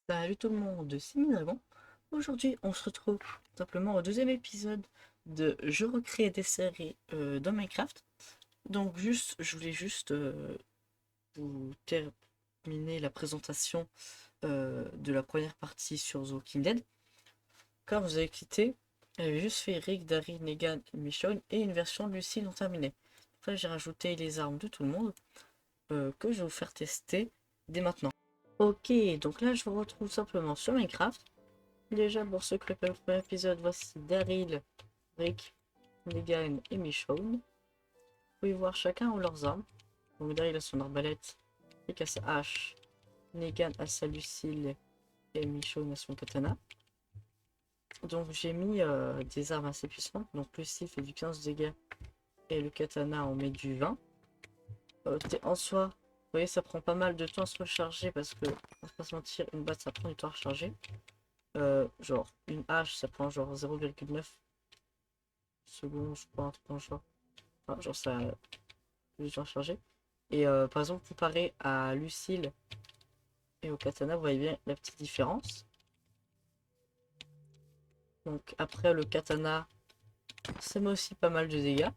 Salut tout le monde, c'est Minagon. Aujourd'hui, on se retrouve simplement au deuxième épisode de Je recrée des séries dans Minecraft. Donc je voulais juste vous terminer la présentation de la première partie sur The Walking Dead. Quand vous avez quitté, j'avais juste fait Rick, Daryl, Negan et Michonne et une version de Lucie non terminée. Après, j'ai rajouté les armes de tout le monde que je vais vous faire tester dès maintenant. Ok, donc là je vous retrouve simplement sur Minecraft. Déjà, pour ceux qui le premier épisode, voici Daryl, Rick, Negan et Michonne. Vous pouvez voir chacun ont leurs armes. Donc Daryl a son arbalète, Rick a sa hache, Negan a sa Lucille et Michonne a son katana. Donc j'ai mis des armes assez puissantes. Donc Lucille fait du 15 dégâts et le katana en met du 20. En soi, vous voyez, ça prend pas mal de temps à se recharger parce que, on va pas se mentir, une batte ça prend du temps à recharger. Genre, une hache ça prend genre 0,9 secondes, je crois, un truc dans le genre. Enfin, genre, ça a plus de temps à charger. Et par exemple, comparé à Lucille et au katana, vous voyez bien la petite différence. Donc, après, le katana, ça met aussi pas mal de dégâts.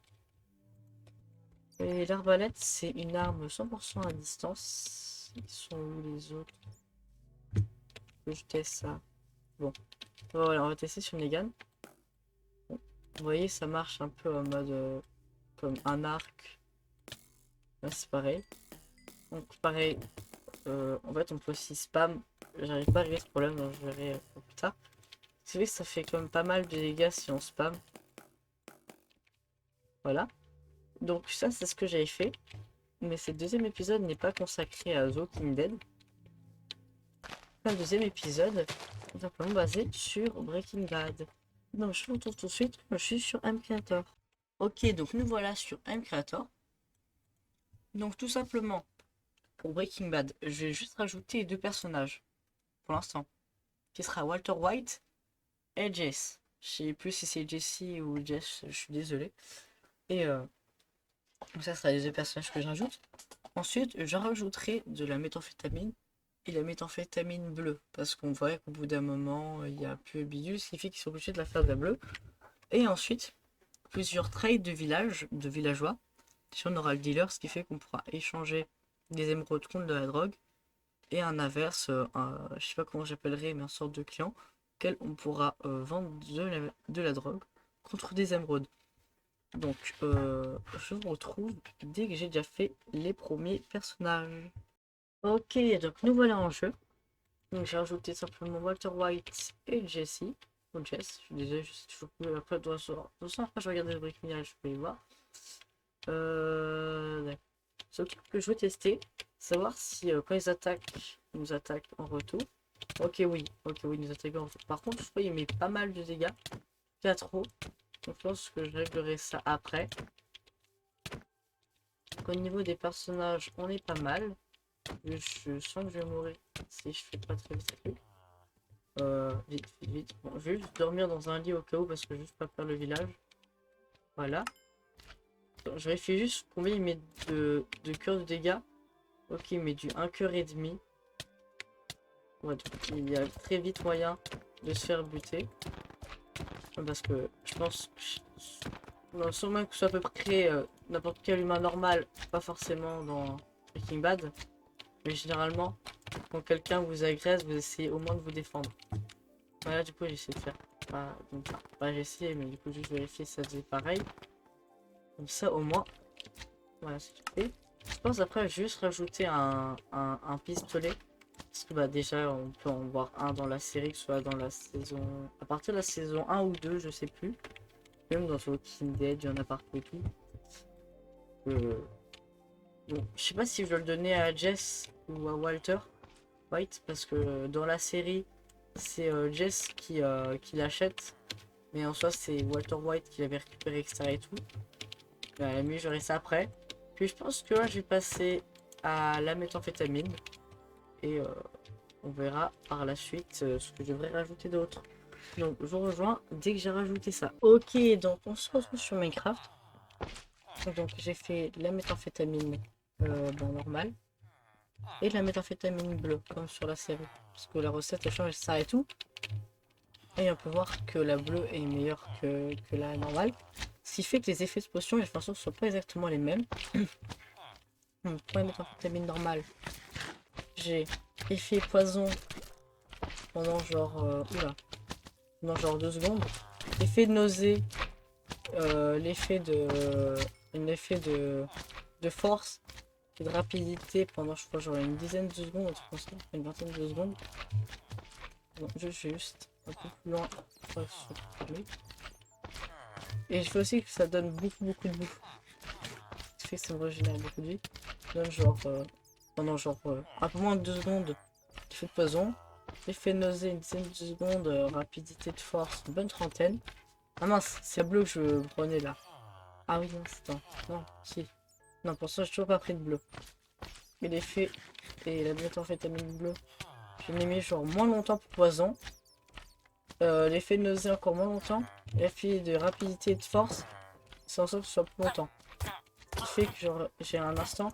Et l'arbalète, c'est une arme 100% à distance. Ils sont où les autres? Que je teste ça. Bon, voilà, on va tester sur Negan. Bon. Vous voyez, ça marche un peu en mode comme un arc. Là, c'est pareil. Donc, pareil, en fait, on peut aussi spam. J'arrive pas à régler ce problème, donc je verrai plus tard. C'est vrai que ça fait quand même pas mal de dégâts si on spam. Voilà. Donc ça, c'est ce que j'avais fait. Mais ce deuxième épisode n'est pas consacré à The Walking Dead. Le deuxième épisode est simplement basé sur Breaking Bad. Donc je vous retrouve tout de suite, je suis sur MCreator. Ok, donc nous voilà sur MCreator. Donc tout simplement, pour Breaking Bad, je vais juste rajouter deux personnages, pour l'instant, qui sera Walter White et Jess. Je sais plus si c'est Jesse ou Jess, je suis désolé. Et donc ça sera les deux personnages que j'ajoute. Ensuite, j'en rajouterai de la méthamphétamine et la méthamphétamine bleue. Parce qu'on voit qu'au bout d'un moment, il n'y a plus de bidule, ce qui fait qu'ils sont obligés de la faire de la bleue. Et ensuite, plusieurs trades de villageois. Si on aura le dealer, ce qui fait qu'on pourra échanger des émeraudes contre de la drogue. Et un inverse, je sais pas comment j'appellerai, mais un sorte de client, auquel on pourra vendre de la drogue contre des émeraudes. Donc, je vous retrouve dès que j'ai déjà fait les premiers personnages. Ok, donc nous voilà en jeu. Donc j'ai rajouté simplement Walter White et Jesse. Ou Jess, je suis désolé, je sais toujours plus. Après, de toute façon, après je vais regarder le Breaking je peux y voir. D'accord. Ce que je veux tester, savoir si quand ils nous attaquent en retour. Ok, oui, ils nous attaquent en retour. Par contre, je crois qu'il met pas mal de dégâts. Pas trop. Donc je pense que je réglerai ça après. Donc, au niveau des personnages, on est pas mal. Je sens que je vais mourir si je fais pas très vite. Vite. Bon, je vais juste dormir dans un lit au cas où parce que juste pas perdre le village. Voilà. Je vérifie juste combien il met de cœur de dégâts. Ok, il met du 1 cœur et demi. Ouais, donc il y a très vite moyen de se faire buter. Parce que je pense que sûrement que ce soit à peu près n'importe quel humain normal, pas forcément dans Breaking Bad. Mais généralement, quand quelqu'un vous agresse, vous essayez au moins de vous défendre. Voilà, du coup, j'ai essayé de faire. Pas j'ai essayé, mais du coup, juste vérifier si ça faisait pareil. Comme ça, au moins. Voilà, c'est tout fait. Je pense après, juste rajouter un pistolet. Parce que bah, déjà, on peut en voir un dans la série, que ce soit dans la saison. À partir de la saison 1 ou 2, je sais plus. Même dans The Walking Dead, il y en a partout et tout. Bon, je sais pas si je dois le donner à Jess ou à Walter White. Parce que dans la série, c'est Jess qui l'achète. Mais en soi, c'est Walter White qui l'avait récupéré, etc. et tout. Mais j'aurai ça après. Puis je pense que là, je vais passer à la méthamphétamine. Et on verra par la suite ce que je devrais rajouter d'autre. Donc, je vous rejoins dès que j'ai rajouté ça. Ok, donc on se retrouve sur Minecraft. Donc, j'ai fait la méthamphétamine normale. Et la méthamphétamine bleue, comme sur la série. parce que la recette elle change, etc. et tout. Et on peut voir que la bleue est meilleure que la normale. Ce qui fait que les effets de potion et de façon ne sont pas exactement les mêmes. Donc pour la méthamphétamine normale, j'ai effet poison pendant genre pendant genre 2 secondes. Effet de nausée, l'effet de force et de rapidité pendant je crois genre une dizaine de secondes, un truc comme ça, une vingtaine de secondes. Bon, je vais juste un peu plus loin. Et je fais aussi que ça donne beaucoup de bouffe. Ce qui fait que ça me régénère beaucoup de vie. Ça donne genre pendant genre un peu moins de 2 secondes l'effet de poison. L'effet de nausée une dizaine de secondes, rapidité de force une bonne trentaine. Ah mince, c'est bleu que je prenais là. Ah oui non c'est un. Non, si. Non pour ça j'ai toujours pas pris de bleu. Et l'effet et la méthamphétamine bleue. Je l'ai mis genre moins longtemps pour poison. L'effet de nausée encore moins longtemps. L'effet de rapidité et de force, c'est en sorte que ce soit plus longtemps. Ce qui fait que genre j'ai un instant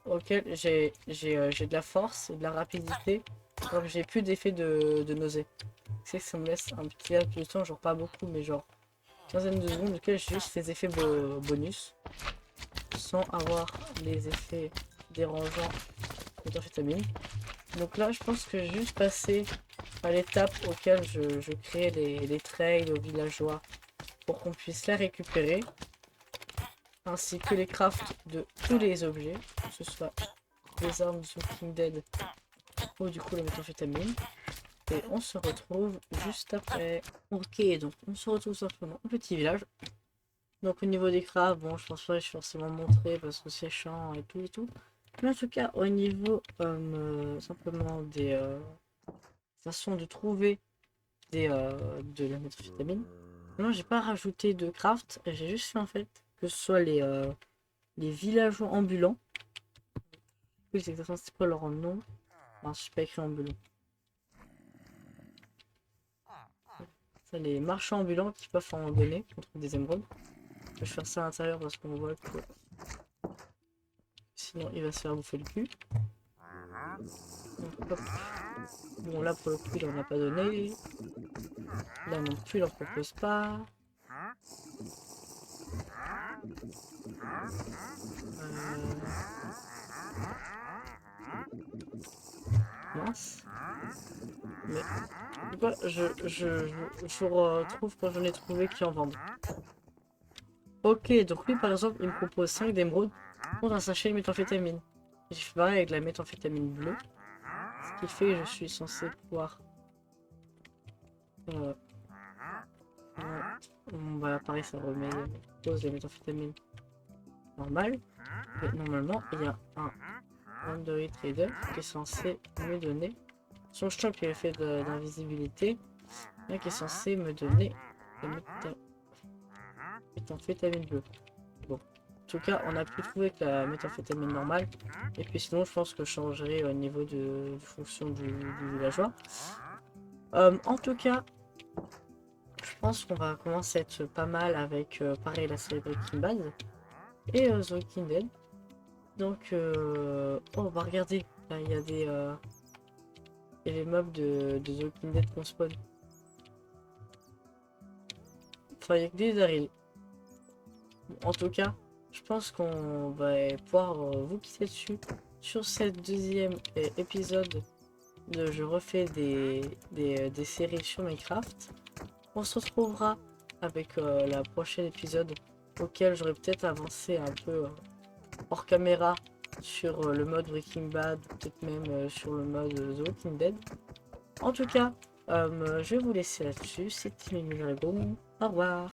auquel j'ai de la force et de la rapidité. Donc j'ai plus d'effet de nausée. C'est que ça me laisse un petit laps de temps, genre pas beaucoup, mais genre quinzaine de secondes, auquel j'ai juste les effets bonus. Sans avoir les effets dérangeants de méthamphétamine. Donc là je pense que j'ai juste passé à l'étape auquel je crée les trails aux villageois pour qu'on puisse les récupérer, ainsi que les crafts de tous les objets, que ce soit les armes du Walking Dead ou du coup la méthamphétamine. Et on se retrouve juste après. Ok, donc on se retrouve simplement au petit village. Donc au niveau des crafts, bon je pense pas que je vais forcément montrer parce que c'est chiant et tout et tout. Mais en tout cas au niveau simplement des façons de trouver de la méthamphétamine. Non, j'ai pas rajouté de craft, j'ai juste fait en fait que ce soit les villageois ambulants. Oui, c'est exactement c'est quoi leur nom. Non, je suis pas écrit ambulant. Ça, les marchands ambulants qui peuvent en donner contre des émeraudes. Je vais faire ça à l'intérieur parce qu'on voit que sinon il va se faire bouffer le cul. Donc, hop. Bon là pour le coup il en a pas donné. Là non plus il en propose pas. Mince. Mais pourquoi je retrouve quand j'en ai trouvé qui en vendent. Ok, donc lui par exemple il me propose 5 d'émeraudes pour un sachet de méthamphétamine. J'ai fait pareil avec la méthamphétamine bleue. Ce qui fait que je suis censé pouvoir... bah pareil ça remet pose les méthamphétamines normales. Et normalement il y a un Wondery Trader qui est censé me donner son stock qui est fait d'invisibilité. Là qui est censé me donner la méthamphétamine bleue. Bon. En tout cas, on a pu trouver que la méthamphétamine normale. Et puis sinon, je pense que je changerai au niveau de fonction du villageois. En tout cas, je pense qu'on va commencer à être pas mal avec, pareil, la série Breaking Bad et The Walking Dead. Donc, oh, bah regardez, là, il y a il y a les mobs de The Walking Dead qu'on spawn. Enfin, il y a que des Daryl. En tout cas, je pense qu'on va pouvoir vous quitter dessus sur cette deuxième épisode de Je refais des séries sur Minecraft. On se retrouvera avec la prochaine épisode auquel j'aurai peut-être avancé un peu hors caméra sur le mode Breaking Bad, peut-être même sur le mode The Walking Dead. En tout cas, je vais vous laisser là-dessus. C'était Mimi Dragon. Au revoir.